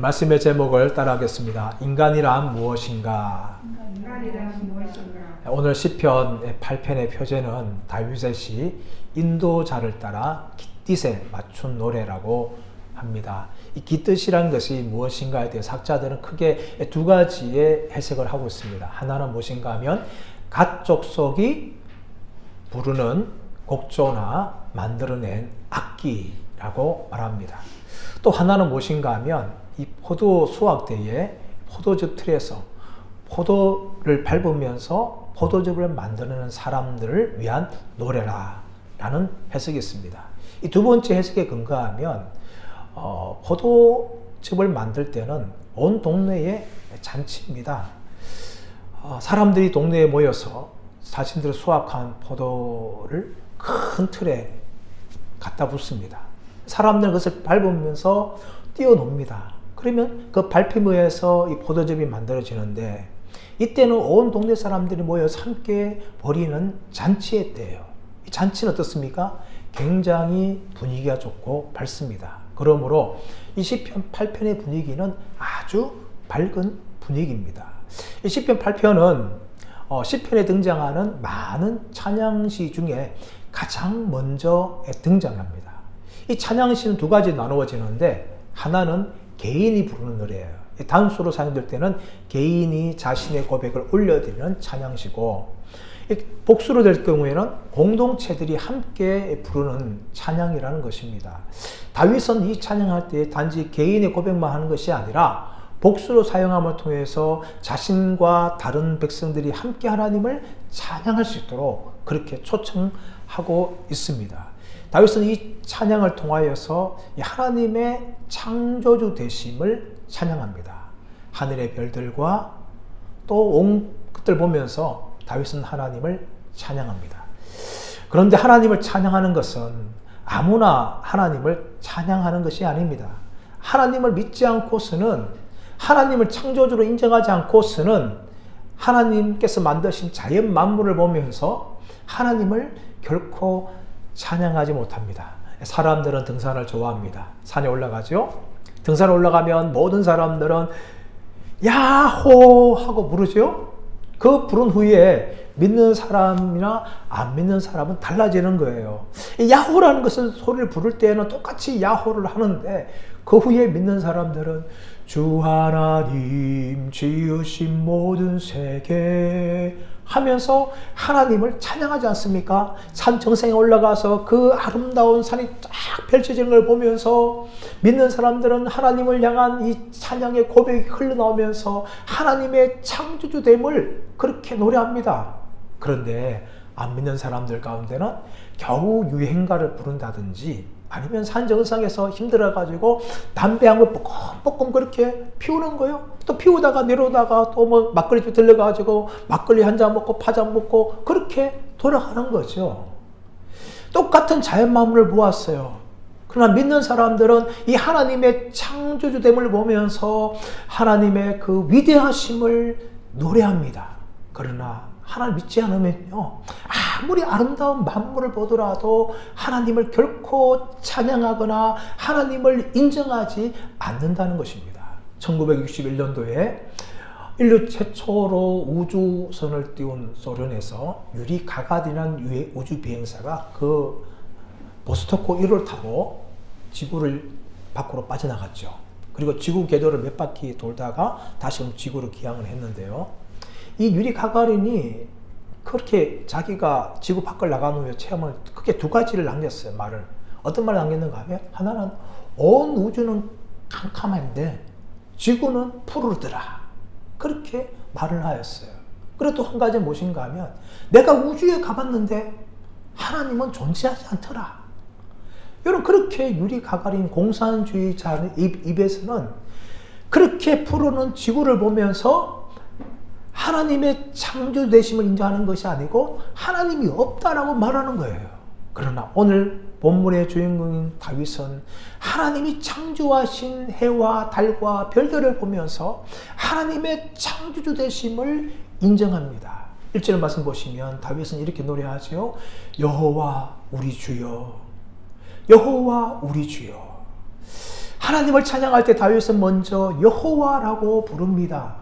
말씀의 제목을 따라하겠습니다. 인간이란 무엇인가? 오늘 시편 8편의 표제는 다윗의 시 인도자를 따라 깃딧에 맞춘 노래라고 합니다. 이 깃딧이란 것이 무엇인가에 대해 학자들은 크게 두 가지의 해석을 하고 있습니다. 하나는 무엇인가 하면 갓 족속이 부르는 곡조나 만들어낸 악기라고 말합니다. 또 하나는 무엇인가 하면 이 포도 수확 때에 포도즙 틀에서 포도를 밟으면서 포도즙을 만드는 사람들을 위한 노래라라는 해석이 있습니다. 이 두 번째 해석에 근거하면 포도즙을 만들 때는 온 동네의 잔치입니다. 사람들이 동네에 모여서 자신들이 수확한 포도를 큰 틀에 갖다 붓습니다. 사람들은 그것을 밟으면서 뛰어놉니다. 그러면 그 밟힘에 의해서 이 포도즙이 만들어지는데 이때는 온 동네 사람들이 모여서 함께 벌이는 잔치의 때예요. 이 잔치는 어떻습니까? 굉장히 분위기가 좋고 밝습니다. 그러므로 이 시편 8편의 분위기는 아주 밝은 분위기입니다. 이 시편 8편은 시편에 등장하는 많은 찬양시 중에 가장 먼저 등장합니다. 이 찬양시는 두 가지 나누어지는데 하나는 개인이 부르는 노래예요. 단수로 사용될 때는 개인이 자신의 고백을 올려드리는 찬양시고, 복수로 될 경우에는 공동체들이 함께 부르는 찬양이라는 것입니다. 다윗은 이 찬양할 때 단지 개인의 고백만 하는 것이 아니라 복수로 사용함을 통해서 자신과 다른 백성들이 함께 하나님을 찬양할 수 있도록 그렇게 초청하고 있습니다. 다윗은 이 찬양을 통하여서 하나님의 창조주 되심을 찬양합니다. 하늘의 별들과 또 온 것들 보면서 다윗은 하나님을 찬양합니다. 그런데 하나님을 찬양하는 것은 아무나 하나님을 찬양하는 것이 아닙니다. 하나님을 믿지 않고서는, 하나님을 창조주로 인정하지 않고서는 하나님께서 만드신 자연 만물을 보면서 하나님을 결코 찬양하지 못합니다. 사람들은 등산을 좋아합니다. 산에 올라가죠. 등산에 올라가면 모든 사람들은 야호 하고 부르죠. 그 부른 후에 믿는 사람이나 안 믿는 사람은 달라지는 거예요. 야호라는 것은 소리를 부를 때에는 똑같이 야호를 하는데 그 후에 믿는 사람들은 주 하나님 지으신 모든 세계 하면서 하나님을 찬양하지 않습니까? 산 정상에 올라가서 그 아름다운 산이 쫙 펼쳐지는 걸 보면서 믿는 사람들은 하나님을 향한 이 찬양의 고백이 흘러나오면서 하나님의 창조주됨을 그렇게 노래합니다. 그런데 안 믿는 사람들 가운데는 겨우 유행가를 부른다든지 아니면 산 정상에서 힘들어가지고 담배 한 번 뽀끔 그렇게 피우는 거예요. 또 피우다가 내려오다가 또 뭐 막걸리집 들려가지고 막걸리 한 잔 먹고 파전 먹고 그렇게 돌아가는 거죠. 똑같은 자연 만물을 보았어요. 그러나 믿는 사람들은 이 하나님의 창조주됨을 보면서 하나님의 그 위대하심을 노래합니다. 그러나 하나님 믿지 않으면요, 아무리 아름다운 만물을 보더라도 하나님을 결코 찬양하거나 하나님을 인정하지 않는다는 것입니다. 1961년도에 인류 최초로 우주선을 띄운 소련에서 유리 가가린이라는 우주 비행사가 그 보스토크 1호를 타고 지구를 밖으로 빠져나갔죠. 그리고 지구 궤도를 몇 바퀴 돌다가 다시 지구로 귀향을 했는데요. 이 유리 가가린이 그렇게 자기가 지구 밖을 나간 후에 체험을 크게 두 가지를 남겼어요. 말을. 어떤 말을 남겼는가 하면 하나는 온 우주는 캄캄한데 지구는 푸르더라. 그렇게 말을 하였어요. 그리고 또 한 가지 무엇인가 하면 내가 우주에 가봤는데 하나님은 존재하지 않더라. 여러분, 그렇게 유리 가가린 공산주의자 입에서는 그렇게 푸르는 지구를 보면서 하나님의 창조되심을 인정하는 것이 아니고 하나님이 없다라고 말하는 거예요. 그러나 오늘 본문의 주인공인 다윗은 하나님이 창조하신 해와 달과 별들을 보면서 하나님의 창조주 되심을 인정합니다. 1절 말씀 보시면 다윗은 이렇게 노래하죠. 여호와 우리 주여, 여호와 우리 주여. 하나님을 찬양할 때 다윗은 먼저 여호와라고 부릅니다.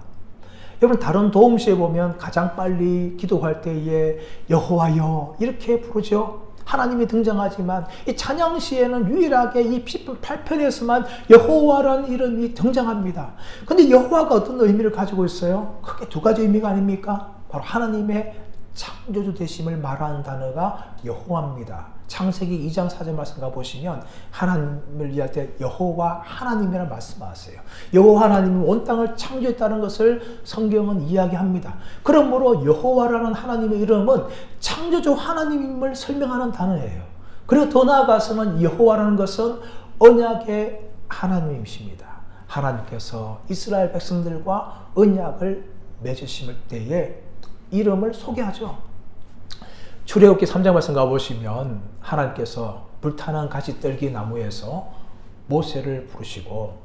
여러분 다른 도움시에 보면 가장 빨리 기도할 때에 여호와여 이렇게 부르죠. 하나님이 등장하지만 이 찬양시에는 유일하게 이 10편 8편에서만 여호와라는 이름이 등장합니다. 근데 여호와가 어떤 의미를 가지고 있어요? 크게 두 가지 의미가 아닙니까? 바로 하나님의 창조주 되심을 말하는 단어가 여호와입니다. 창세기 2장 4절 말씀 가보시면 하나님을 이해할 때 여호와 하나님이라는 말씀하세요. 여호와 하나님은 온 땅을 창조했다는 것을 성경은 이야기합니다. 그러므로 여호와라는 하나님의 이름은 창조주 하나님을 설명하는 단어예요. 그리고 더 나아가서는 여호와라는 것은 언약의 하나님이십니다. 하나님께서 이스라엘 백성들과 언약을 맺으실 때에 이름을 소개하죠. 출애굽기 3장 말씀 가보시면 하나님께서 불타는 가시떨기 나무에서 모세를 부르시고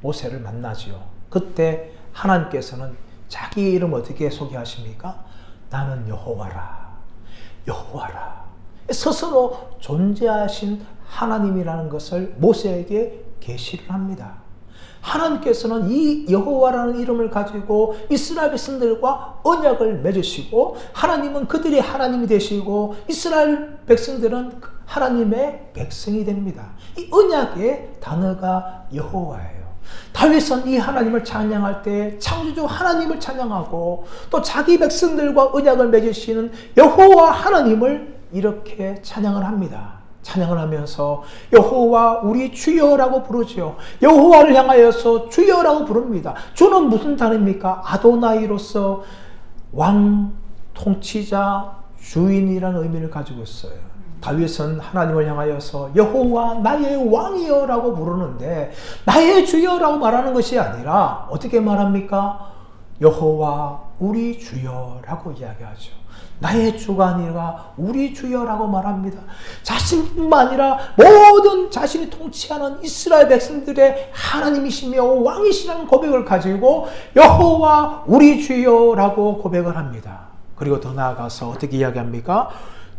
모세를 만나지요. 그때 하나님께서는 자기 이름 어떻게 소개하십니까? 나는 여호와라. 여호와라. 스스로 존재하신 하나님이라는 것을 모세에게 계시를 합니다. 하나님께서는 이 여호와라는 이름을 가지고 이스라엘 백성들과 언약을 맺으시고 하나님은 그들의 하나님이 되시고 이스라엘 백성들은 하나님의 백성이 됩니다. 이 언약의 단어가 여호와예요. 다윗은 이 하나님을 찬양할 때 창조주 하나님을 찬양하고 또 자기 백성들과 언약을 맺으시는 여호와 하나님을 이렇게 찬양을 합니다. 찬양을 하면서 여호와 우리 주여라고 부르죠. 여호와를 향하여서 주여라고 부릅니다. 주는 무슨 단어입니까? 아도나이로서 왕, 통치자, 주인이라는 의미를 가지고 있어요. 다윗은 하나님을 향하여서 여호와 나의 왕이여라고 부르는데 나의 주여라고 말하는 것이 아니라 어떻게 말합니까? 여호와 우리 주여라고 이야기하죠. 나의 주가 아니라 우리 주여라고 말합니다. 자신뿐만 아니라 모든 자신이 통치하는 이스라엘 백성들의 하나님이시며 왕이시라는 고백을 가지고 여호와 우리 주여라고 고백을 합니다. 그리고 더 나아가서 어떻게 이야기합니까?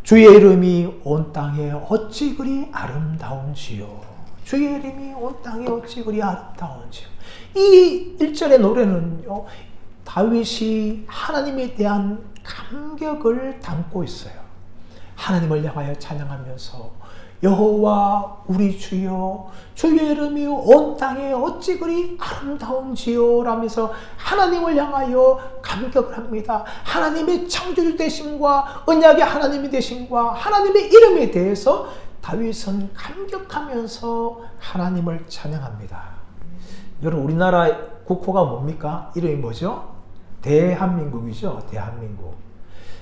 주의 이름이 온 땅에 어찌 그리 아름다운지요. 주의 이름이 온 땅에 어찌 그리 아름다운지요. 이 1절의 노래는요, 다윗이 하나님에 대한 감격을 담고 있어요. 하나님을 향하여 찬양하면서 여호와 우리 주여 주의 이름이 온 땅에 어찌 그리 아름다운지요 라면서 하나님을 향하여 감격을 합니다. 하나님의 창조주 되심과 언약의 하나님이 되심과 하나님의 이름에 대해서 다윗은 감격하면서 하나님을 찬양합니다. 여러분 우리나라 국호가 뭡니까? 이름이 뭐죠? 대한민국이죠. 대한민국.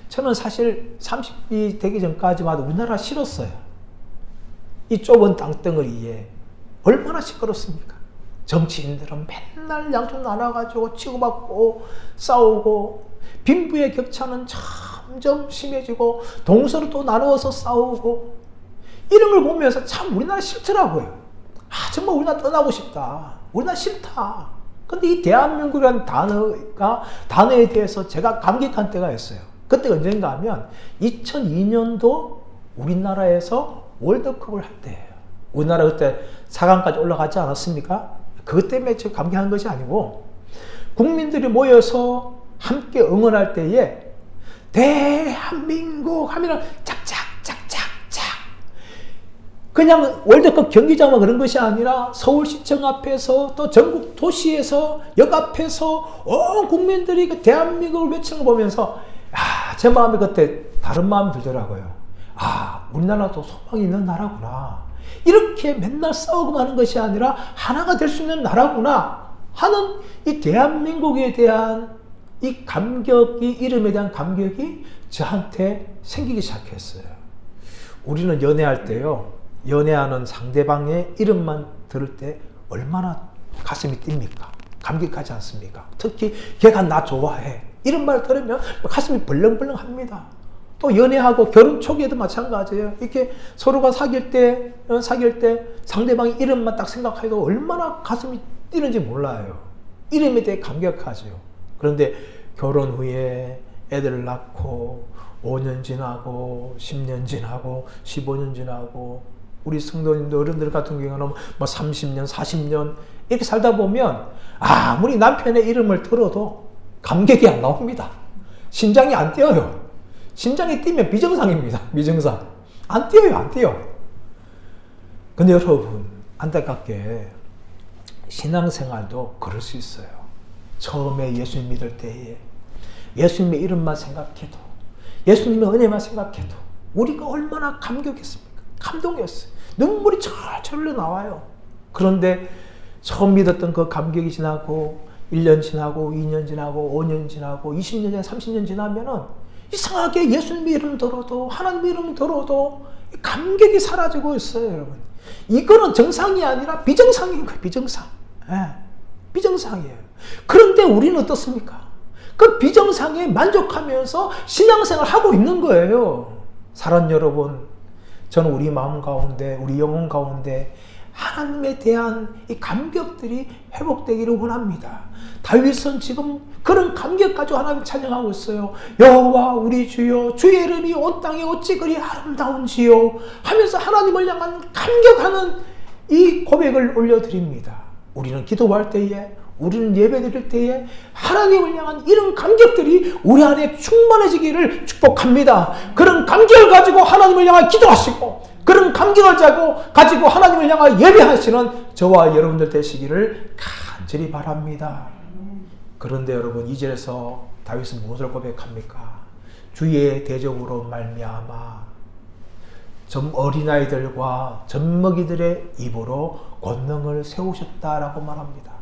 저는 사실 30이 되기 전까지만 우리나라 싫었어요. 이 좁은 땅덩어리에 얼마나 시끄럽습니까? 정치인들은 맨날 양쪽 나눠가지고 치고받고 싸우고 빈부의 격차는 점점 심해지고 동서로 또 나누어서 싸우고 이런 걸 보면서 참 우리나라 싫더라고요. 아 정말 우리나라 떠나고 싶다. 우리나라 싫다. 근데 이 대한민국이라는 단어에 대해서 제가 감격한 때가 있어요. 그때 언젠가 하면 2002년도 우리나라에서 월드컵을 할 때예요. 우리나라 그때 4강까지 올라가지 않았습니까? 그것 때문에 제가 감격한 것이 아니고 국민들이 모여서 함께 응원할 때에 대한민국 하면 착착착착착 그냥 월드컵 경기장만 그런 것이 아니라 서울시청 앞에서 또 전국 도시에서 역 앞에서 온 국민들이 그 대한민국을 외치는 거 보면서 제 마음이 그때 다른 마음이 들더라고요. 우리나라도 소망이 있는 나라구나. 이렇게 맨날 싸우고 하는 것이 아니라 하나가 될 수 있는 나라구나 하는 이 대한민국에 대한 이 감격이 이름에 대한 감격이 저한테 생기기 시작했어요. 우리는 연애할 때요. 연애하는 상대방의 이름만 들을 때 얼마나 가슴이 뜁니까? 감격하지 않습니까? 특히 걔가 나 좋아해. 이런 말 들으면 가슴이 벌렁벌렁합니다. 또 연애하고 결혼 초기에도 마찬가지예요. 이렇게 서로가 사귈 때 상대방의 이름만 딱 생각해도 얼마나 가슴이 뛰는지 몰라요. 이름에 대해 감격하죠. 그런데 결혼 후에 애들을 낳고 5년 지나고 10년 지나고 15년 지나고 우리 성도님들, 어른들 같은 경우는 뭐 30년, 40년 이렇게 살다 보면 아무리 남편의 이름을 들어도 감격이 안 나옵니다. 심장이 안 뛰어요. 심장이 뛰면 비정상입니다. 비정상. 안 뛰어요. 안 뛰어. 근데 여러분, 안타깝게 신앙생활도 그럴 수 있어요. 처음에 예수님 믿을 때에 예수님의 이름만 생각해도, 예수님의 은혜만 생각해도 우리가 얼마나 감격했습니까? 감동이었어요. 눈물이 철철 흘러나와요. 그런데 처음 믿었던 그 감격이 지나고 1년 지나고 2년 지나고 5년 지나고 20년 지나고 30년 지나면은 이상하게 예수님의 이름 들어도, 하나님의 이름 들어도 감격이 사라지고 있어요, 여러분. 이거는 정상이 아니라 비정상인 거예요. 비정상. 비정상이에요. 그런데 우리는 어떻습니까? 그 비정상에 만족하면서 신앙생활을 하고 있는 거예요. 사랑 여러분, 저는 우리 마음 가운데, 우리 영혼 가운데 하나님에 대한 이 감격들이 회복되기를 원합니다. 다윗은 지금 그런 감격 가지고 하나님 찬양하고 있어요. 여호와 우리 주여, 주의 이름이 온 땅에 어찌 그리 아름다운지요 하면서 하나님을 향한 감격하는 이 고백을 올려드립니다. 우리는 기도할 때에, 우리는 예배드릴 때에 하나님을 향한 이런 감격들이 우리 안에 충만해지기를 축복합니다. 그런 감격을 가지고 하나님을 향해 기도하시고, 그런 감격을 가지고 하나님을 향해 예배하시는 저와 여러분들 되시기를 간절히 바랍니다. 그런데 여러분, 2절에서 다윗은 무엇을 고백합니까? 주의 대적으로 말미암아 어린아이들과 젖먹이들의 입으로 권능을 세우셨다라고 말합니다.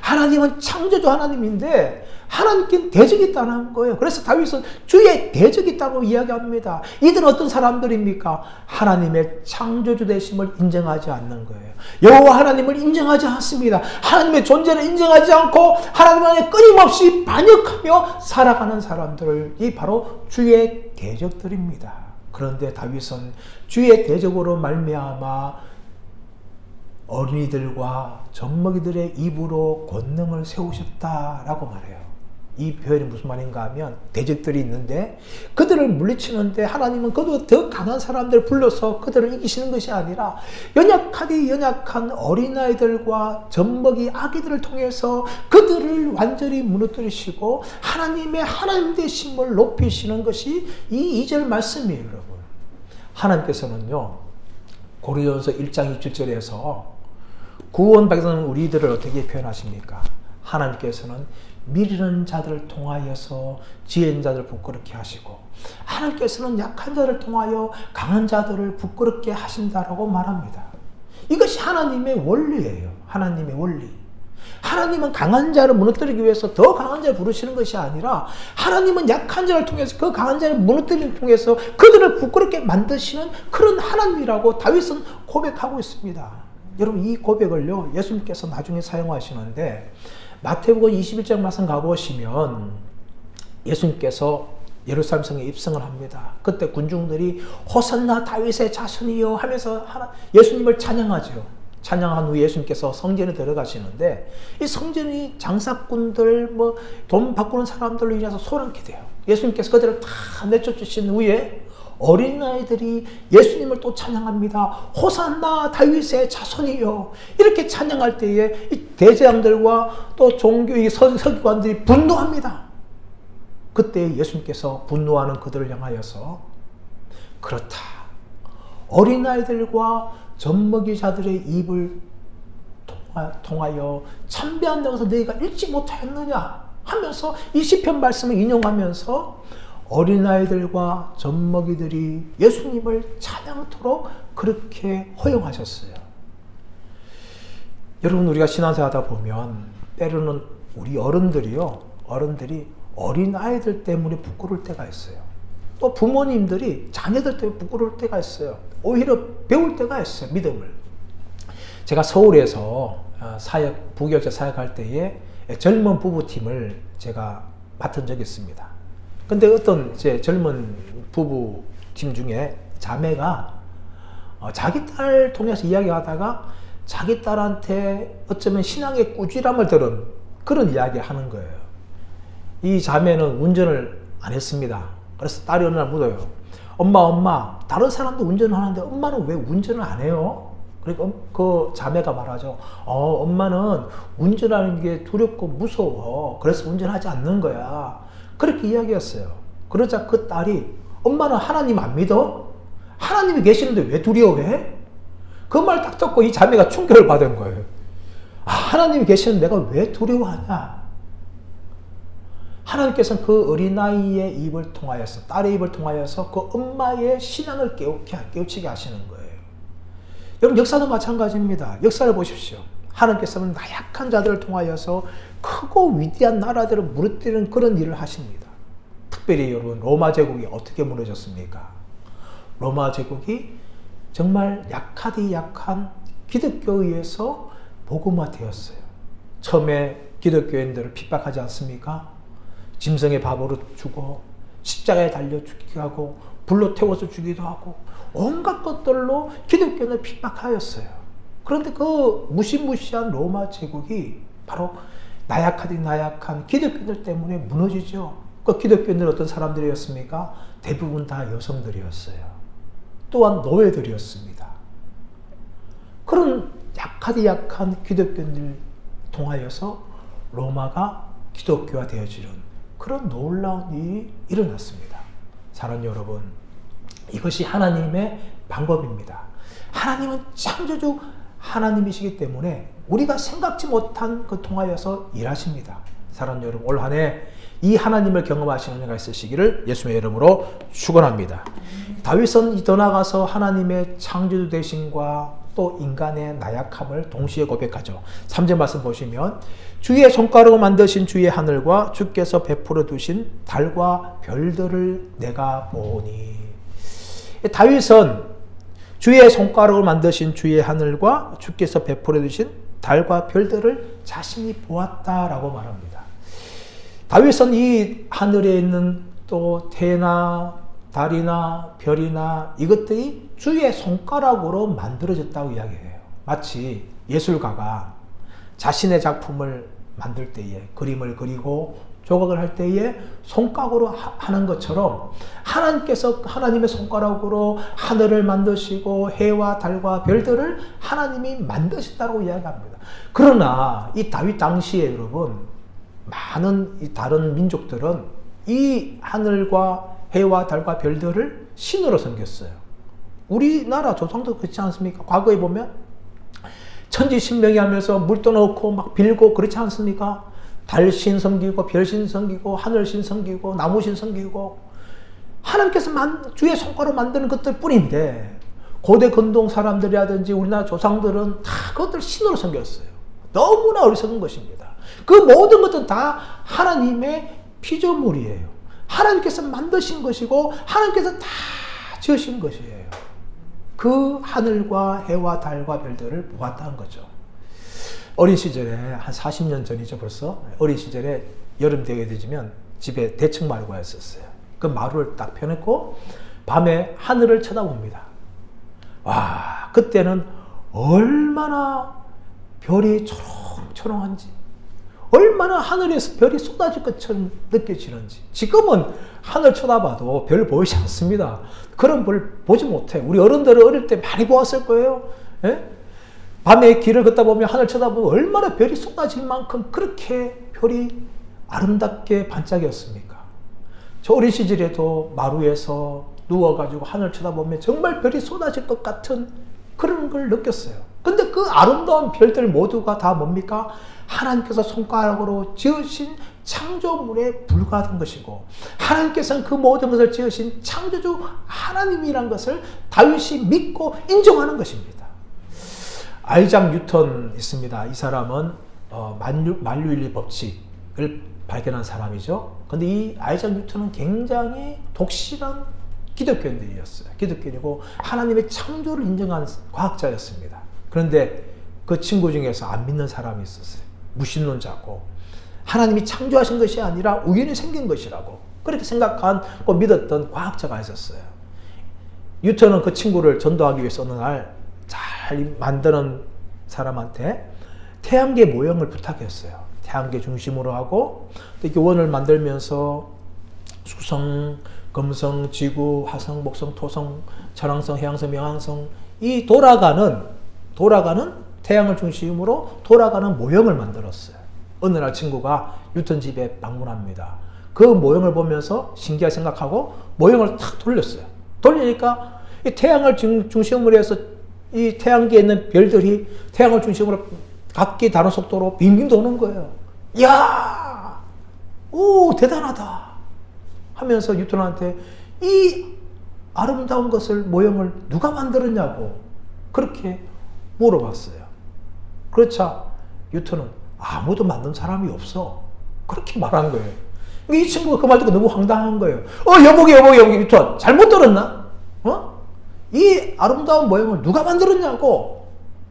하나님은 창조주 하나님인데 하나님께 대적이 있다는 거예요. 그래서 다윗은 주의 대적이 있다고 이야기합니다. 이들은 어떤 사람들입니까? 하나님의 창조주 되심을 인정하지 않는 거예요. 여호와 하나님을 인정하지 않습니다. 하나님의 존재를 인정하지 않고 하나님 안에 끊임없이 반역하며 살아가는 사람들이 바로 주의 대적들입니다. 그런데 다윗은 주의 대적으로 말미암아 어린이들과 젖먹이들의 입으로 권능을 세우셨다라고 말해요. 이 표현이 무슨 말인가 하면, 대적들이 있는데 그들을 물리치는데 하나님은 그보다 더 강한 사람들을 불러서 그들을 이기시는 것이 아니라 연약하디 연약한 어린아이들과 젖먹이 아기들을 통해서 그들을 완전히 무너뜨리시고 하나님의 하나님 되심을 높이시는 것이 이 2절 말씀이에요, 여러분. 하나님께서는요, 고린도전서 1장 27절에서 구원받은 우리들을 어떻게 표현하십니까? 하나님께서는 미리는 자들을 통하여서 지혜인 자들을 부끄럽게 하시고, 하나님께서는 약한 자를 통하여 강한 자들을 부끄럽게 하신다라고 말합니다. 이것이 하나님의 원리예요. 하나님의 원리. 하나님은 강한 자를 무너뜨리기 위해서 더 강한 자를 부르시는 것이 아니라, 하나님은 약한 자를 통해서 그 강한 자를 무너뜨리는 통해서 그들을 부끄럽게 만드시는 그런 하나님이라고 다윗은 고백하고 있습니다. 여러분, 이 고백을요, 예수님께서 나중에 사용하시는데, 마태복음 21장 말씀 가보시면 예수님께서 예루살렘 성에 입성을 합니다. 그때 군중들이 호산나 다윗의 자손이여 하면서 예수님을 찬양하죠. 찬양한 후에 예수님께서 성전에 들어가시는데, 이 성전이 장사꾼들, 돈 바꾸는 사람들로 인해서 소란케 돼요. 예수님께서 그들을 다 내쫓으신 후에 어린아이들이 예수님을 또 찬양합니다. 호산나 다윗의 자손이요. 이렇게 찬양할 때에 이 대제장들과 또 종교의 서기관들이 분노합니다. 그때 예수님께서 분노하는 그들을 향하여서, 그렇다, 어린아이들과 젖먹이자들의 입을 통하여 참배한다고 해서 너희가 읽지 못하였느냐 하면서 이 시편 말씀을 인용하면서 어린아이들과 젖먹이들이 예수님을 찬양토록 그렇게 허용하셨어요. 여러분, 우리가 신앙생활 하다 보면 때로는 우리 어른들이 어린아이들 때문에 부끄러울 때가 있어요. 또 부모님들이 자녀들 때문에 부끄러울 때가 있어요. 오히려 배울 때가 있어요, 믿음을. 제가 서울에서 부교육자 사역할 때에 젊은 부부팀을 제가 맡은 적이 있습니다. 근데 어떤 제 젊은 부부팀 중에 자매가 자기 딸 통해서 이야기하다가 자기 딸한테 어쩌면 신앙의 꾸지람을 들은 그런 이야기를 하는 거예요. 이 자매는 운전을 안 했습니다. 그래서 딸이 어느 날 묻어요. 엄마, 다른 사람도 운전하는데 엄마는 왜 운전을 안 해요? 그러니까 그 자매가 말하죠. 엄마는 운전하는 게 두렵고 무서워. 그래서 운전하지 않는 거야. 그렇게 이야기했어요. 그러자 그 딸이, 엄마는 하나님 안 믿어? 하나님이 계시는데 왜 두려워해? 그 말 딱 듣고 이 자매가 충격을 받은 거예요. 하나님이 계시는데 내가 왜 두려워하냐? 하나님께서는 그 어린아이의 입을 통하여서, 딸의 입을 통하여서 그 엄마의 신앙을 깨우치게 하시는 거예요. 여러분, 역사도 마찬가지입니다. 역사를 보십시오. 하나님께서는 나약한 자들을 통하여서 크고 위대한 나라들을 무너뜨리는 그런 일을 하십니다. 특별히 여러분, 로마 제국이 어떻게 무너졌습니까? 로마 제국이 정말 약하디 약한 기독교에 의해서 복음화되었어요. 처음에 기독교인들을 핍박하지 않습니까? 짐승의 밥으로 주고 십자가에 달려 죽기도 하고 불로 태워서 죽이기도 하고 온갖 것들로 기독교인을 핍박하였어요. 그런데 그 무시무시한 로마 제국이 바로 나약하디 나약한 기독교인들 때문에 무너지죠. 그 기독교인들 어떤 사람들이었습니까? 대부분 다 여성들이었어요. 또한 노예들이었습니다. 그런 약하디 약한 기독교인들 통하여서 로마가 기독교화 되어지는 그런 놀라운 일이 일어났습니다. 사랑하는 여러분, 이것이 하나님의 방법입니다. 하나님은 창조주 하나님이시기 때문에 우리가 생각지 못한 그 통하여서 일하십니다. 사랑하는 여러분, 올 한 해 이 하나님을 경험하시는 은혜가 있으시기를 예수의 이름으로 축원합니다. 다윗은 더 나아가서 하나님의 창조주 되심과 또 인간의 나약함을 동시에 고백하죠. 3절 말씀 보시면 주의 손가락으로 만드신 주의 하늘과 주께서 베풀어 두신 달과 별들을 내가 보니. 다윗은 주의 손가락으로 만드신 주의 하늘과 주께서 베풀어 두신 달과 별들을 자신이 보았다라고 말합니다. 다윗은 이 하늘에 있는 또 태나 달이나 별이나 이것들이 주의 손가락으로 만들어졌다고 이야기해요. 마치 예술가가 자신의 작품을 만들 때에, 그림을 그리고 조각을 할 때에 손가락으로 하는 것처럼 하나님께서 하나님의 손가락으로 하늘을 만드시고 해와 달과 별들을 하나님이 만드셨다고 이야기합니다. 그러나 이 다윗 당시에 여러분, 많은 이 다른 민족들은 이 하늘과 해와 달과 별들을 신으로 섬겼어요. 우리나라 조상도 그렇지 않습니까? 과거에 보면 천지신명이 하면서 물도 넣고 막 빌고 그렇지 않습니까? 달신 섬기고 별신 섬기고 하늘신 섬기고 나무신 섬기고 하나님께서 주의 손가락으로 만드는 것들 뿐인데 고대 근동 사람들이라든지 우리나라 조상들은 다 그것들 신으로 섬겼어요. 너무나 어리석은 것입니다. 그 모든 것들은 다 하나님의 피조물이에요. 하나님께서 만드신 것이고 하나님께서 다 지으신 것이에요. 그 하늘과 해와 달과 별들을 보았다는 거죠. 어린 시절에 한 40년 전이죠 벌써. 어린 시절에 여름 되게 되면 집에 대청 마루가 있었어요. 그 마루를 딱 펴놓고 밤에 하늘을 쳐다봅니다. 와, 그때는 얼마나 별이 초롱초롱한지, 얼마나 하늘에서 별이 쏟아질 것처럼 느껴지는지. 지금은 하늘 쳐다봐도 별 보이지 않습니다. 그런 별 보지 못해. 우리 어른들은 어릴 때 많이 보았을 거예요. 예? 밤에 길을 걷다 보면 하늘 쳐다보면 얼마나 별이 쏟아질 만큼 그렇게 별이 아름답게 반짝였습니까? 저 어린 시절에도 마루에서 누워가지고 하늘 쳐다보면 정말 별이 쏟아질 것 같은 그런 걸 느꼈어요. 근데 그 아름다운 별들 모두가 다 뭡니까? 하나님께서 손가락으로 지으신 창조물에 불과한 것이고 하나님께서는 그 모든 것을 지으신 창조주 하나님이란 것을 다윗이 믿고 인정하는 것입니다. 아이작 뉴턴 있습니다. 이 사람은 만유인의 법칙을 발견한 사람이죠. 근데 이 아이작 뉴턴은 굉장히 독실한 기독교인들이었어요. 기독교인이고 하나님의 창조를 인정한 과학자였습니다. 그런데 그 친구 중에서 안 믿는 사람이 있었어요. 무신론자고 하나님이 창조하신 것이 아니라 우연히 생긴 것이라고 그렇게 생각하고 믿었던 과학자가 있었어요. 뉴턴은 그 친구를 전도하기 위해서 어느 날 잘 만드는 사람한테 태양계 모형을 부탁했어요. 태양계 중심으로 하고 이렇게 원을 만들면서 수성, 금성, 지구, 화성, 목성, 토성, 천왕성, 해왕성, 명왕성 이 돌아가는 태양을 중심으로 돌아가는 모형을 만들었어요. 어느 날 친구가 뉴턴 집에 방문합니다. 그 모형을 보면서 신기하게 생각하고 모형을 탁 돌렸어요. 돌리니까 이 태양을 중심으로 해서 이 태양계에 있는 별들이 태양을 중심으로 각기 다른 속도로 빙빙 도는 거예요. 이야! 오, 대단하다! 하면서 뉴턴한테 이 아름다운 것을, 모형을 누가 만들었냐고 그렇게 물어봤어요. 그렇자 뉴턴은 아무도 만든 사람이 없어. 그렇게 말한 거예요. 이 친구가 그 말 듣고 너무 황당한 거예요. 여보게, 뉴턴. 잘못 들었나? 이 아름다운 모형을 누가 만들었냐고.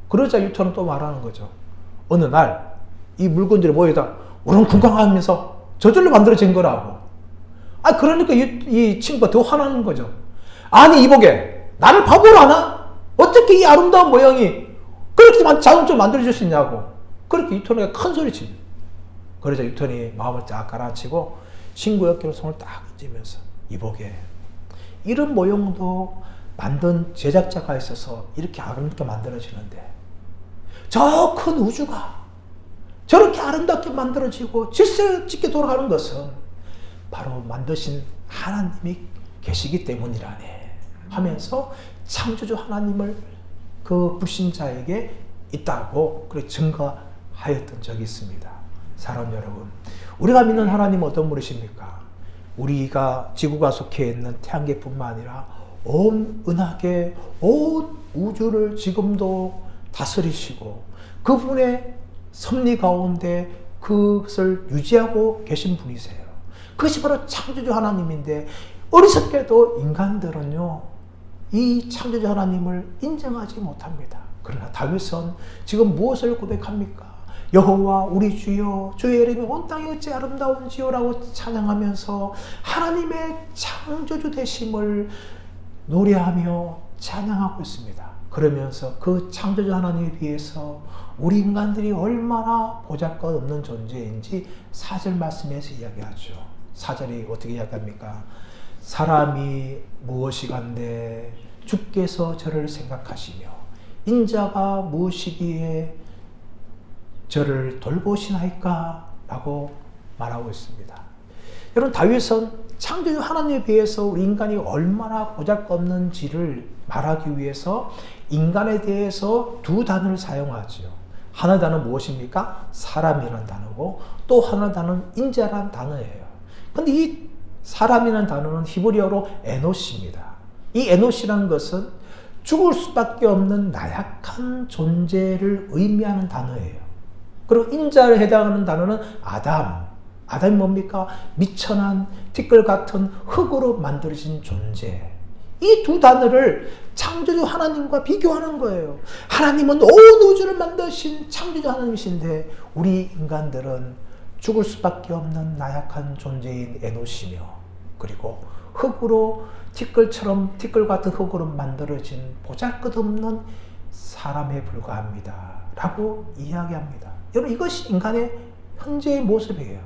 그러자 뉴턴은 또 말하는 거죠. 어느 날 이 물건들이 모여다 우렁쿵쾅하면서 저절로 만들어진 거라고. 그러니까 이 친구가 더 화나는 거죠. 아니, 이보게, 나를 바보로 하나? 어떻게 이 아름다운 모형이 그렇게 자동적으로 만들어질 수 있냐고. 그렇게 뉴턴이가 큰 소리 칩니다. 그러자 뉴턴이 마음을 쫙 가라앉히고 친구 어깨로 손을 딱 얹으면서, 이보게, 이런 모형도 만든 제작자가 있어서 이렇게 아름답게 만들어지는데 저 큰 우주가 저렇게 아름답게 만들어지고 질서짓게 돌아가는 것은 바로 만드신 하나님이 계시기 때문이라네 하면서 창조주 하나님을 그 불신자에게 있다고 그렇게 증거하였던 적이 있습니다. 사랑 여러분, 우리가 믿는 하나님은 어떤 분이십니까? 우리가 지구가 속해 있는 태양계뿐만 아니라 온 은하계, 온 우주를 지금도 다스리시고 그분의 섭리 가운데 그것을 유지하고 계신 분이세요. 그것이 바로 창조주 하나님인데 어리석게도 인간들은요, 이 창조주 하나님을 인정하지 못합니다. 그러나 다윗은 지금 무엇을 고백합니까? 여호와 우리 주여, 주의 이름이 온 땅에 어찌 아름다운지요 라고 찬양하면서 하나님의 창조주 되심을 노래하며 찬양하고 있습니다. 그러면서 그 창조주 하나님에 비해서 우리 인간들이 얼마나 보잘것없는 존재인지 4절 말씀에서 이야기하죠. 4절이 어떻게 이야기합니까? 사람이 무엇이간데 주께서 저를 생각하시며 인자가 무엇이기에 저를 돌보시나이까? 라고 말하고 있습니다. 여러분, 다윗은 창조주 하나님에 비해서 우리 인간이 얼마나 보잘것없는지를 말하기 위해서 인간에 대해서 두 단어를 사용하죠. 하나 단어는 무엇입니까? 사람이라는 단어고 또 하나 단어는 인자라는 단어예요. 근데 이 사람이라는 단어는 히브리어로 에노시입니다. 이 에노시라는 것은 죽을 수밖에 없는 나약한 존재를 의미하는 단어예요. 그리고 인자에 해당하는 단어는 아담. 아담이 뭡니까? 미천한 티끌 같은 흙으로 만들어진 존재. 이 두 단어를 창조주 하나님과 비교하는 거예요. 하나님은 온 우주를 만드신 창조주 하나님이신데 우리 인간들은 죽을 수밖에 없는 나약한 존재인 에노시며 그리고 흙으로 티끌 같은 흙으로 만들어진 보잘것없는 사람에 불과합니다. 라고 이야기합니다. 여러분, 이것이 인간의 현재의 모습이에요.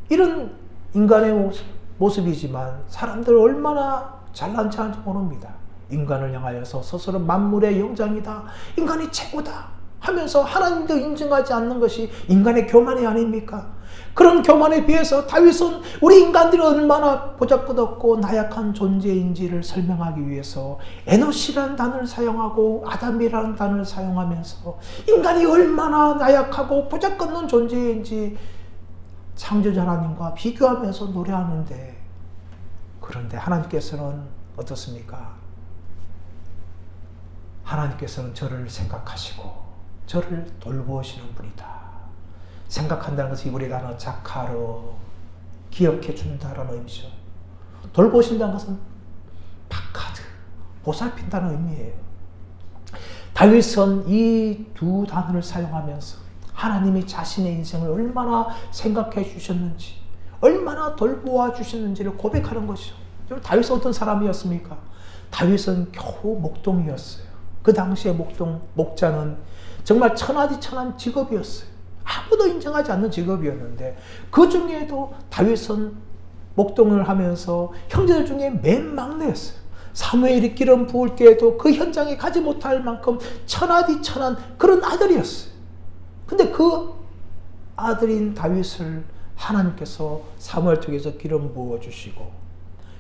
이런 인간의 모습이지만 사람들 얼마나 잘난 체한지 모릅니다. 인간을 향하여서 스스로 만물의 영장이다, 인간이 최고다 하면서 하나님도 인정하지 않는 것이 인간의 교만이 아닙니까? 그런 교만에 비해서 다윗은 우리 인간들이 얼마나 보잘것없고 나약한 존재인지를 설명하기 위해서 에노시라는 단어를 사용하고 아담이라는 단어를 사용하면서 인간이 얼마나 나약하고 보잘것없는 존재인지 창조주 하나님과 비교하면서 노래하는데, 그런데 하나님께서는 어떻습니까? 하나님께서는 저를 생각하시고 저를 돌보시는 분이다. 생각한다는 것은 히브리 단어 자카르, 기억해 준다라는 의미죠. 돌보신다는 것은 파카드, 보살핀다는 의미예요. 다윗은 이 두 단어를 사용하면서 하나님이 자신의 인생을 얼마나 생각해 주셨는지, 얼마나 돌보아 주셨는지를 고백하는 것이죠. 다윗은 어떤 사람이었습니까? 다윗은 겨우 목동이었어요. 그 당시에 목자는 정말 천하디천한 직업이었어요. 아무도 인정하지 않는 직업이었는데 그 중에도 다윗은 목동을 하면서 형제들 중에 맨 막내였어요. 사무엘이 기름 부을 때에도 그 현장에 가지 못할 만큼 천하디천한 그런 아들이었어요. 근데 그 아들인 다윗을 하나님께서 사무엘 통해서 기름 부어주시고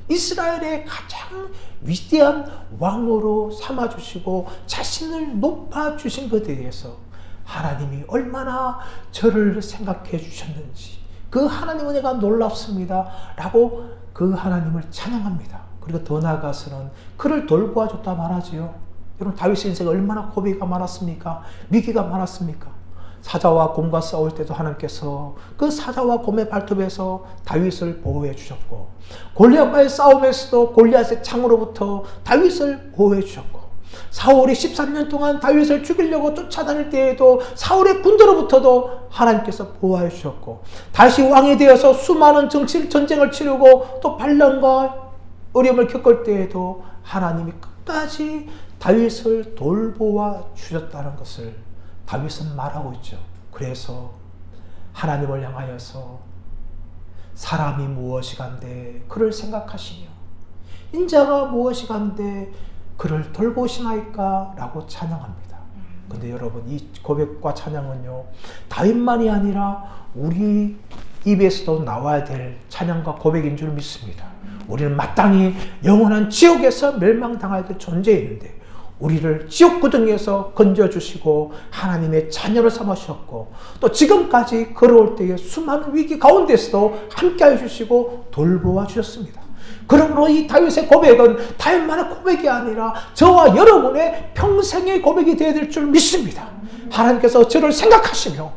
이스라엘의 가장 위대한 왕으로 삼아주시고 자신을 높아주신 것에 대해서 하나님이 얼마나 저를 생각해 주셨는지 그 하나님 은혜가 놀랍습니다 라고 그 하나님을 찬양합니다. 그리고 더 나아가서는 그를 돌보아줬다 말하지요. 여러분 다윗의 인생에 얼마나 고비가 많았습니까? 위기가 많았습니까? 사자와 곰과 싸울 때도 하나님께서 그 사자와 곰의 발톱에서 다윗을 보호해 주셨고 골리앗과의 싸움에서도 골리앗의 창으로부터 다윗을 보호해 주셨고 사울이 13년 동안 다윗을 죽이려고 쫓아다닐 때에도 사울의 군대로부터도 하나님께서 보호해 주셨고 다시 왕이 되어서 수많은 전쟁을 치르고 또 반란과 어려움을 겪을 때에도 하나님이 끝까지 다윗을 돌보아 주셨다는 것을 다윗은 말하고 있죠. 그래서 하나님을 향하여서 사람이 무엇이간데 그를 생각하시며 인자가 무엇이간데 그를 돌보시나이까 라고 찬양합니다. 근데 여러분 이 고백과 찬양은요 다윗만이 아니라 우리 입에서도 나와야 될 찬양과 고백인 줄 믿습니다. 우리는 마땅히 영원한 지옥에서 멸망당해야 될 존재인데 우리를 지옥구덩이에서 건져주시고 하나님의 자녀를 삼으셨고 또 지금까지 걸어올 때의 수많은 위기 가운데서도 함께해 주시고 돌보아 주셨습니다. 그러므로 이 다윗의 고백은 다윗만의 고백이 아니라 저와 여러분의 평생의 고백이 되어야 될 줄 믿습니다. 하나님께서 저를 생각하시며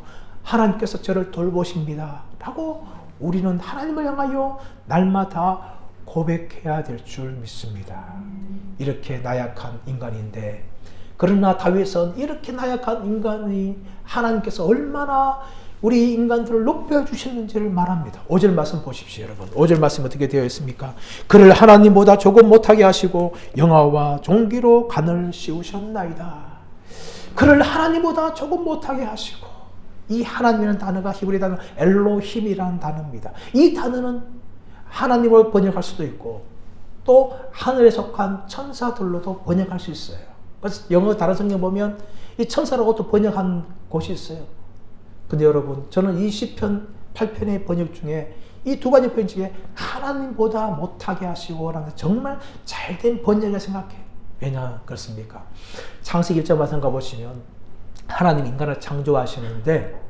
하나님께서 저를 돌보십니다 라고 우리는 하나님을 향하여 날마다 고백해야 될 줄 믿습니다. 이렇게 나약한 인간인데 그러나 다윗은 이렇게 나약한 인간이 하나님께서 얼마나 우리 인간들을 높여주셨는지를 말합니다. 5절 말씀 보십시오 여러분. 5절 말씀 어떻게 되어 있습니까? 그를 하나님보다 조금 못하게 하시고 영화와 종기로 간을 씌우셨나이다. 그를 하나님보다 조금 못하게 하시고 이 하나님이라는 단어가 히브리 단어 엘로힘이라는 단어입니다. 이 단어는 하나님을 번역할 수도 있고 또 하늘에 속한 천사들로도 번역할 수 있어요. 그래서 영어 다른 성경 보면 이 천사라고 또 번역한 곳이 있어요. 근데 여러분 저는 이 시편 8편의 번역 중에 이 두 가지 번역 중에 하나님보다 못하게 하시고 라는 정말 잘된 번역을 생각해요. 왜냐 그렇습니까? 창세기 1장 말씀 가보시면 하나님 인간을 창조하시는데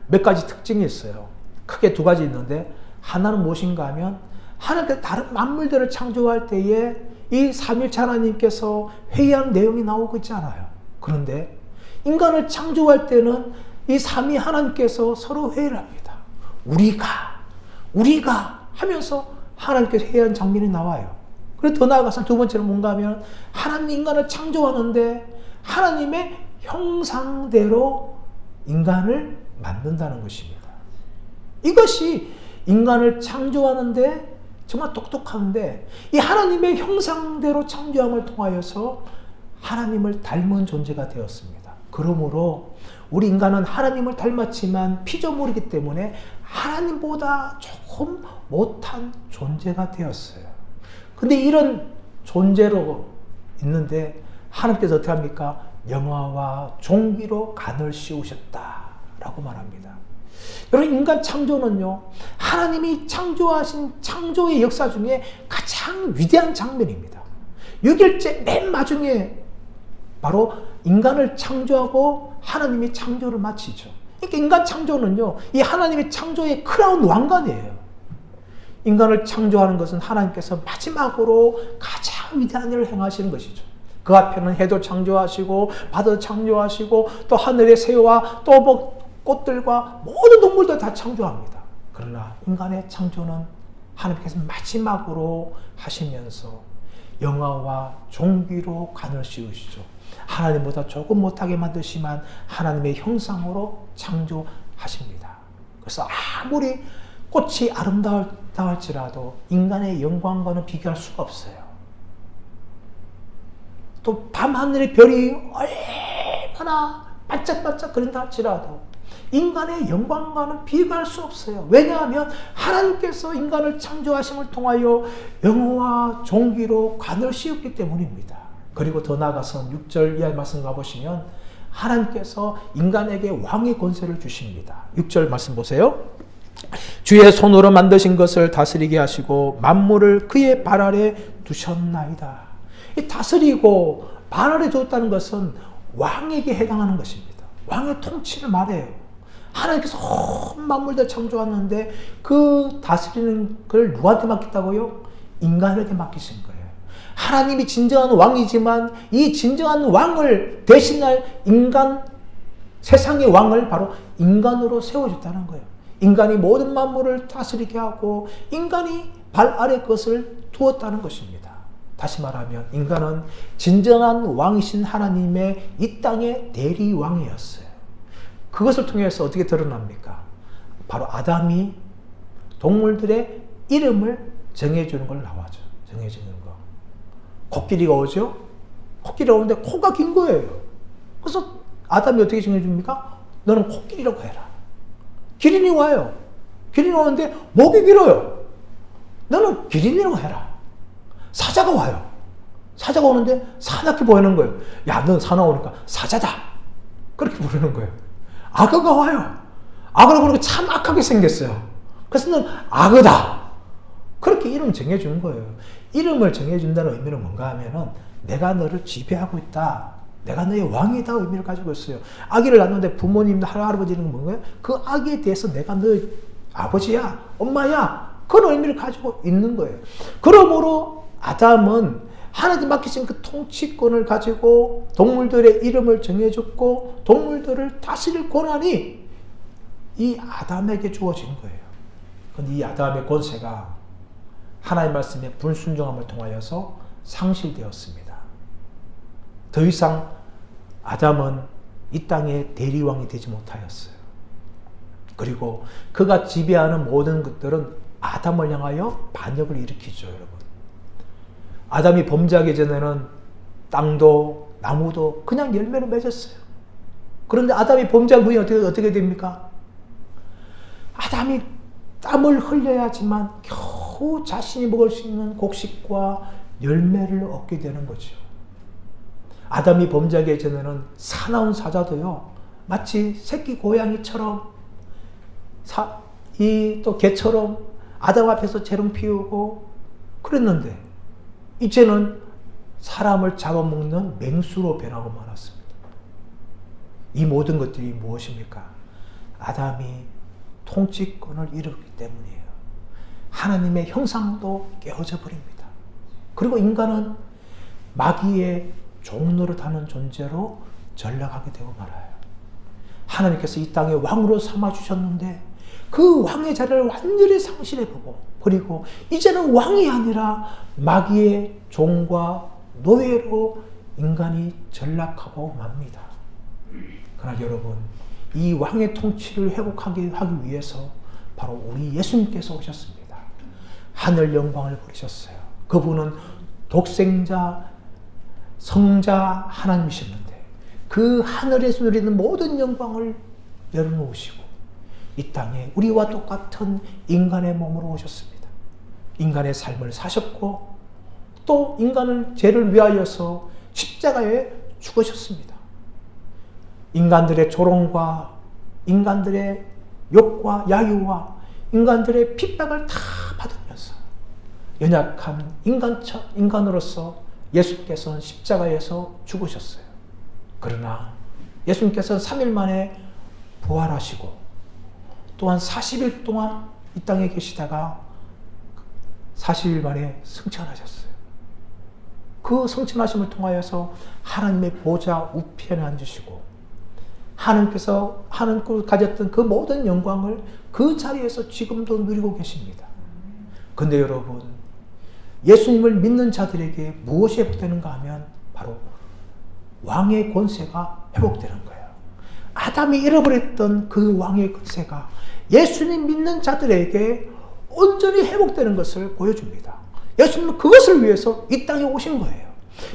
몇 가지 특징이 있어요. 크게 두 가지 있는데 하나는 무엇인가 하면 하나님께서 다른 만물들을 창조할 때에 이 삼일체 하나님께서 회의하는 내용이 나오고 있지 않아요. 그런데 인간을 창조할 때는 이 삼위 하나님께서 서로 회의를 합니다. 우리가 하면서 하나님께서 회의하는 장면이 나와요. 그리고 더 나아가서 두 번째는 뭔가 하면 하나님 인간을 창조하는데 하나님의 형상대로 인간을 만든다는 것입니다. 이것이 인간을 창조하는데 정말 똑똑한데 이 하나님의 형상대로 창조함을 통하여서 하나님을 닮은 존재가 되었습니다. 그러므로 우리 인간은 하나님을 닮았지만 피조물이기 때문에 하나님보다 조금 못한 존재가 되었어요. 근데 이런 존재로 있는데 하나님께서 어떻게 합니까? 영화와 종기로 간을 씌우셨다라고 말합니다. 여러분 인간 창조는요 하나님이 창조하신 창조의 역사 중에 가장 위대한 장면입니다. 6일째 맨 마중에 바로 인간을 창조하고 하나님이 창조를 마치죠. 그러니까 인간 창조는요 이 하나님의 창조의 크라운 왕관이에요. 인간을 창조하는 것은 하나님께서 마지막으로 가장 위대한 일을 행하시는 것이죠. 그 앞에는 해도 창조하시고 바다도 창조하시고 또 하늘의 새와 또 뭐 꽃들과 모든 동물들 다 창조합니다. 그러나 인간의 창조는 하나님께서 마지막으로 하시면서 영화와 종기로 간을 씌우시죠. 하나님보다 조금 못하게 만드시만 하나님의 형상으로 창조하십니다. 그래서 아무리 꽃이 아름다울지라도 인간의 영광과는 비교할 수가 없어요. 또 밤하늘의 별이 얼마나 반짝반짝 그린다 할지라도 인간의 영광과는 비교할 수 없어요. 왜냐하면 하나님께서 인간을 창조하심을 통하여 영어와 종기로 관을 씌웠기 때문입니다. 그리고 더 나아가서 6절 이하의 말씀 가보시면 하나님께서 인간에게 왕의 권세를 주십니다. 6절 말씀 보세요. 주의 손으로 만드신 것을 다스리게 하시고 만물을 그의 발 아래 두셨나이다. 이 다스리고 발 아래 두었다는 것은 왕에게 해당하는 것입니다. 왕의 통치를 말해요. 하나님께서 온 만물들 창조하는데 그 다스리는 걸 누구한테 맡겼다고요? 인간에게 맡기신 거예요. 하나님이 진정한 왕이지만 이 진정한 왕을 대신할 인간, 세상의 왕을 바로 인간으로 세워줬다는 거예요. 인간이 모든 만물을 다스리게 하고 인간이 발 아래 것을 두었다는 것입니다. 다시 말하면 인간은 진정한 왕이신 하나님의 이 땅의 대리왕이었어요. 그것을 통해서 어떻게 드러납니까? 바로 아담이 동물들의 이름을 정해주는 걸 나와죠. 정해주는 거. 코끼리가 오죠? 코끼리가 오는데 코가 긴 거예요. 그래서 아담이 어떻게 정해줍니까? 너는 코끼리라고 해라. 기린이 와요. 기린이 오는데 목이 길어요. 너는 기린이라고 해라. 사자가 와요. 사자가 오는데 사납게 보이는 거예요. 야, 넌 사나우니까 사자다. 그렇게 부르는 거예요. 악어가 와요. 악어를 보니까 참 악하게 생겼어요. 그래서 넌 악어다. 그렇게 이름 정해주는 거예요. 이름을 정해준다는 의미는 뭔가 하면은 내가 너를 지배하고 있다. 내가 너의 왕이다 의미를 가지고 있어요. 아기를 낳는데 부모님, 할아버지는 뭔가요? 그 아기에 대해서 내가 너의 아버지야, 엄마야. 그런 의미를 가지고 있는 거예요. 그러므로 아담은 하나님 맡기신 그 통치권을 가지고 동물들의 이름을 정해줬고 동물들을 다스릴 권한이 이 아담에게 주어진 거예요. 그런데 이 아담의 권세가 하나님 말씀의 불순종함을 통하여서 상실되었습니다. 더 이상 아담은 이 땅의 대리왕이 되지 못하였어요. 그리고 그가 지배하는 모든 것들은 아담을 향하여 반역을 일으키죠, 여러분. 아담이 범죄하기 전에는 땅도 나무도 그냥 열매를 맺었어요. 그런데 아담이 범죄한 후에 어떻게 됩니까? 아담이 땀을 흘려야지만 겨우 자신이 먹을 수 있는 곡식과 열매를 얻게 되는 거죠. 아담이 범죄하기 전에는 사나운 사자도요, 마치 새끼 고양이처럼 또 개처럼 아담 앞에서 재롱 피우고 그랬는데 이제는 사람을 잡아먹는 맹수로 변하고 말았습니다. 이 모든 것들이 무엇입니까? 아담이 통치권을 잃었기 때문이에요. 하나님의 형상도 깨어져 버립니다. 그리고 인간은 마귀의 종노릇하는 존재로 전락하게 되고 말아요. 하나님께서 이 땅에 왕으로 삼아주셨는데 그 왕의 자리를 완전히 상실해버리고 이제는 왕이 아니라 마귀의 종과 노예로 인간이 전락하고 맙니다. 그러나 여러분, 이 왕의 통치를 회복하기 위해서 바로 우리 예수님께서 오셨습니다. 하늘 영광을 버리셨어요. 그분은 독생자, 성자 하나님이셨는데 그 하늘에서 누리는 모든 영광을 내려놓으시고 이 땅에 우리와 똑같은 인간의 몸으로 오셨습니다. 인간의 삶을 사셨고 또 인간을 죄를 위하여서 십자가에 죽으셨습니다. 인간들의 조롱과 인간들의 욕과 야유와 인간들의 핍박을 다 받으면서 연약한 인간으로서 예수님께서는 십자가에서 죽으셨어요. 그러나 예수님께서는 3일 만에 부활하시고 또한 40일 동안 이 땅에 계시다가 40일 만에 승천하셨어요. 그 승천하심을 통하여서 하나님의 보좌 우편에 앉으시고 하나님께서 하나님께로 가졌던 그 모든 영광을 그 자리에서 지금도 누리고 계십니다. 그런데 여러분, 예수님을 믿는 자들에게 무엇이 회복되는가 하면 바로 왕의 권세가 회복되는 거예요. 아담이 잃어버렸던 그 왕의 권세가 예수님 믿는 자들에게 온전히 회복되는 것을 보여줍니다. 예수님은 그것을 위해서 이 땅에 오신 거예요.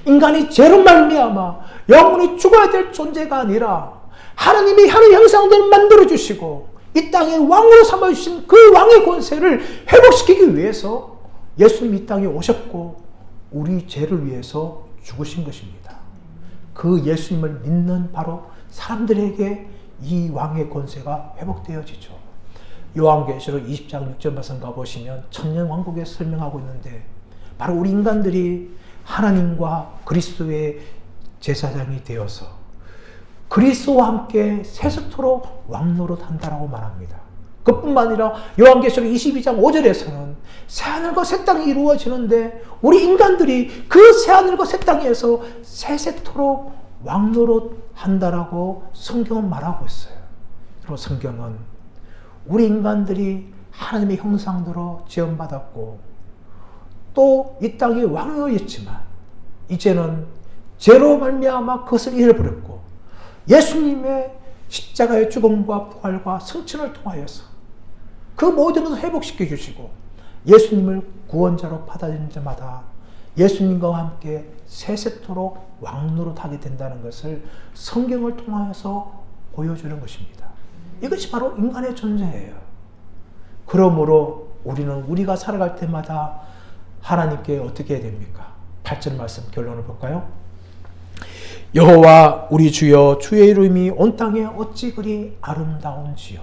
인간이 죄로 말미암아 영원히 죽어야 될 존재가 아니라 하나님이 하늘 형상대로 만들어주시고 이 땅에 왕으로 삼아주신 그 왕의 권세를 회복시키기 위해서 예수님이 이 땅에 오셨고 우리 죄를 위해서 죽으신 것입니다. 그 예수님을 믿는 바로 사람들에게 이 왕의 권세가 회복되어지죠. 요한계시록 20장 6절 말씀 가보시면 천년왕국에 설명하고 있는데 바로 우리 인간들이 하나님과 그리스도의 제사장이 되어서 그리스도와 함께 세세토록 왕노릇 한다라고 말합니다. 그뿐만 아니라 요한계시록 22장 5절에서는 새하늘과 새 땅이 이루어지는데 우리 인간들이 그 새하늘과 새 땅에서 세세토록 왕노릇 한다라고 성경은 말하고 있어요. 그리고 성경은 우리 인간들이 하나님의 형상대로 지음받았고 또 이 땅에 왕이었지만 이제는 죄로 말미암아 그것을 잃어버렸고 예수님의 십자가의 죽음과 부활과 승천을 통하여서 그 모든 것을 회복시켜 주시고 예수님을 구원자로 받아들인 자마다 예수님과 함께 세세토록 왕노릇하게 된다는 것을 성경을 통하여서 보여주는 것입니다. 이것이 바로 인간의 존재예요. 그러므로 우리는 우리가 살아갈 때마다 하나님께 어떻게 해야 됩니까? 8절 말씀 결론을 볼까요? 여호와 우리 주여 주의 이름이 온 땅에 어찌 그리 아름다운지요.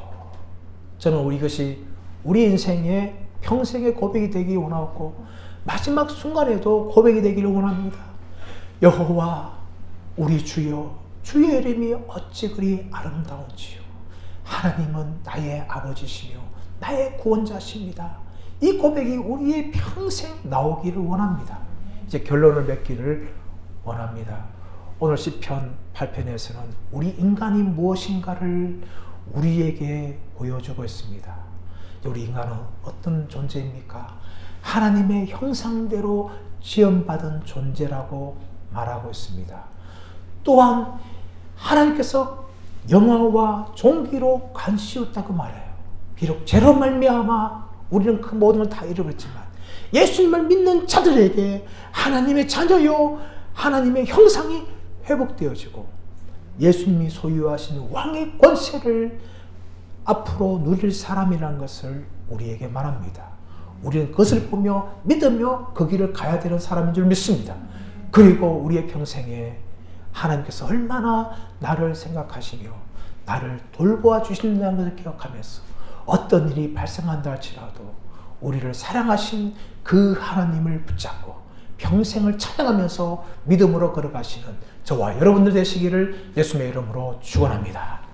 저는 이것이 우리 인생의 평생의 고백이 되기 원하고 마지막 순간에도 고백이 되기를 원합니다. 여호와 우리 주여 주의 이름이 어찌 그리 아름다운지요. 하나님은 나의 아버지시며 나의 구원자십니다. 이 고백이 우리의 평생 나오기를 원합니다. 이제 결론을 맺기를 원합니다. 오늘 시편 8편에서는 우리 인간이 무엇인가를 우리에게 보여주고 있습니다. 우리 인간은 어떤 존재입니까? 하나님의 형상대로 지음받은 존재라고 말하고 있습니다. 또한 하나님께서 영화와 종기로 간시웠다고 말해요. 비록 죄로 말미암아 우리는 그 모든 걸 다 잃어버렸지만 예수님을 믿는 자들에게 하나님의 자녀요 하나님의 형상이 회복되어지고 예수님이 소유하신 왕의 권세를 앞으로 누릴 사람이라는 것을 우리에게 말합니다. 우리는 그것을 보며 믿으며 그 길을 가야 되는 사람인 줄 믿습니다. 그리고 우리의 평생에 하나님께서 얼마나 나를 생각하시며 나를 돌보아 주신다는 것을 기억하면서 어떤 일이 발생한다 할지라도 우리를 사랑하신 그 하나님을 붙잡고 평생을 찬양하면서 믿음으로 걸어가시는 저와 여러분들 되시기를 예수님의 이름으로 축원합니다.